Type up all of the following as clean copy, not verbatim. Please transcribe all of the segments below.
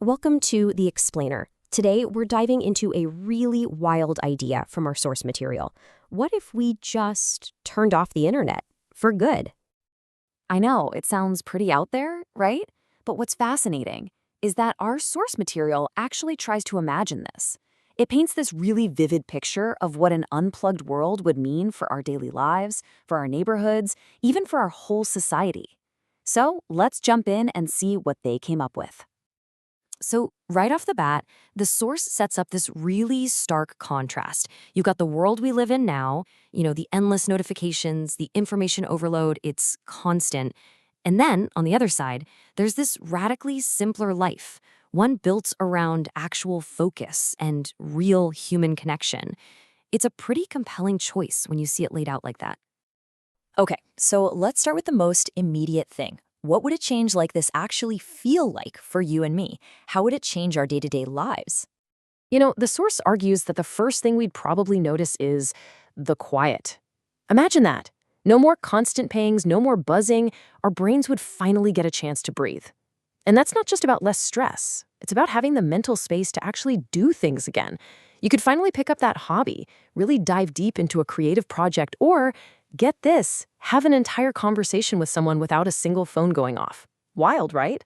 Welcome to The Explainer. Today, we're diving into a really wild idea from our source material. What if we just turned off the internet for good? I know, it sounds pretty out there, right? But what's fascinating is that our source material actually tries to imagine this. It paints this really vivid picture of what an unplugged world would mean for our daily lives, for our neighborhoods, even for our whole society. So let's jump in and see what they came up with. So, right off the bat, the source sets up this really stark contrast. You've got the world we live in now, the endless notifications, the information overload, it's constant. And then, on the other side, there's this radically simpler life, one built around actual focus and real human connection. It's a pretty compelling choice when you see it laid out like that. Okay, so let's start with the most immediate thing. What would a change like this actually feel like for you and me? How would it change our day-to-day lives? The source argues that the first thing we'd probably notice is the quiet. Imagine that. No more constant pangs, no more buzzing. Our brains would finally get a chance to breathe. And that's not just about less stress. It's about having the mental space to actually do things again. You could finally pick up that hobby, really dive deep into a creative project, or, get this, have an entire conversation with someone without a single phone going off. Wild, right?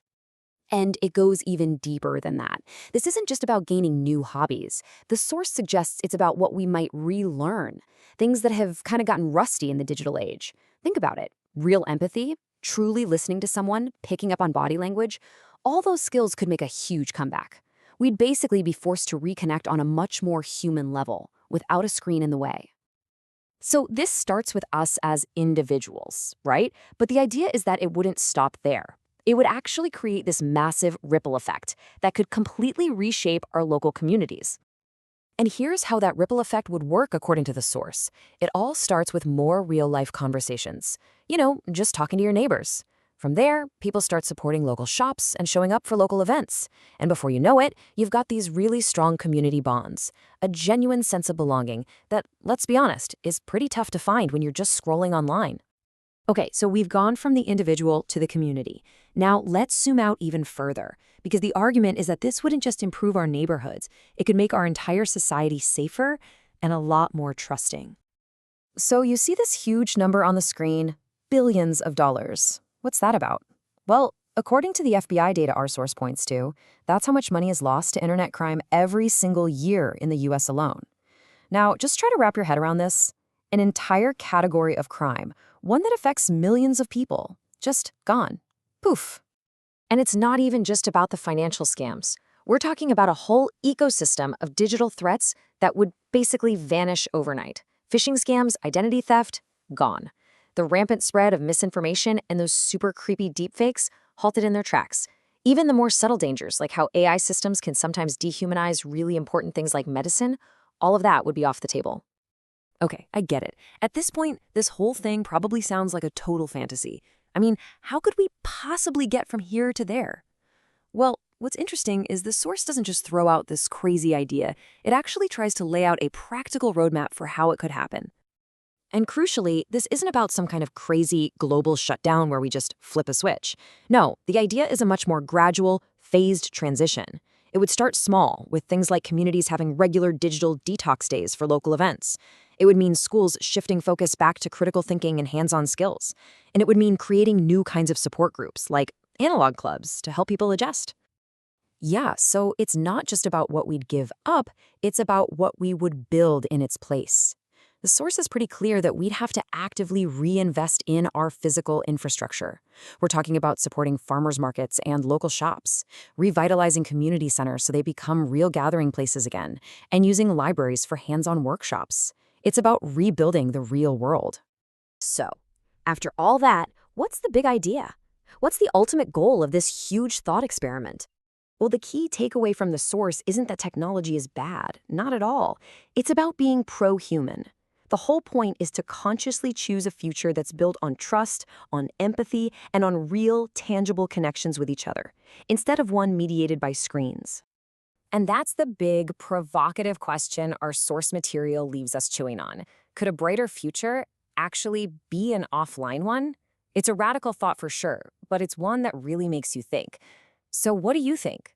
And it goes even deeper than that. This isn't just about gaining new hobbies. The source suggests it's about what we might relearn, things that have kind of gotten rusty in the digital age. Think about it. Real empathy, truly listening to someone, picking up on body language, all those skills could make a huge comeback. We'd basically be forced to reconnect on a much more human level, without a screen in the way. So this starts with us as individuals, right? But the idea is that it wouldn't stop there. It would actually create this massive ripple effect that could completely reshape our local communities. And here's how that ripple effect would work according to the source. It all starts with more real-life conversations. Just talking to your neighbors. From there, people start supporting local shops and showing up for local events. And before you know it, you've got these really strong community bonds, a genuine sense of belonging that, let's be honest, is pretty tough to find when you're just scrolling online. Okay, so we've gone from the individual to the community. Now let's zoom out even further, because the argument is that this wouldn't just improve our neighborhoods, it could make our entire society safer and a lot more trusting. So you see this huge number on the screen, billions of dollars. What's that about? Well, according to the FBI data our source points to, that's how much money is lost to internet crime every single year in the US alone. Now, just try to wrap your head around this. An entire category of crime, one that affects millions of people, just gone. Poof. And it's not even just about the financial scams. We're talking about a whole ecosystem of digital threats that would basically vanish overnight. Phishing scams, identity theft, gone. The rampant spread of misinformation and those super creepy deepfakes halted in their tracks. Even the more subtle dangers, like how AI systems can sometimes dehumanize really important things like medicine, all of that would be off the table. Okay, I get it. At this point, this whole thing probably sounds like a total fantasy. I mean, how could we possibly get from here to there? Well, what's interesting is the source doesn't just throw out this crazy idea. It actually tries to lay out a practical roadmap for how it could happen. And crucially, this isn't about some kind of crazy global shutdown where we just flip a switch. No, the idea is a much more gradual, phased transition. It would start small, with things like communities having regular digital detox days for local events. It would mean schools shifting focus back to critical thinking and hands-on skills. And it would mean creating new kinds of support groups, like analog clubs, to help people adjust. Yeah, so it's not just about what we'd give up, it's about what we would build in its place. The source is pretty clear that we'd have to actively reinvest in our physical infrastructure. We're talking about supporting farmers markets and local shops, revitalizing community centers so they become real gathering places again, and using libraries for hands-on workshops. It's about rebuilding the real world. So, after all that, what's the big idea? What's the ultimate goal of this huge thought experiment? Well, the key takeaway from the source isn't that technology is bad, not at all. It's about being pro-human. The whole point is to consciously choose a future that's built on trust, on empathy, and on real, tangible connections with each other, instead of one mediated by screens. And that's the big, provocative question our source material leaves us chewing on. Could a brighter future actually be an offline one? It's a radical thought for sure, but it's one that really makes you think. So what do you think?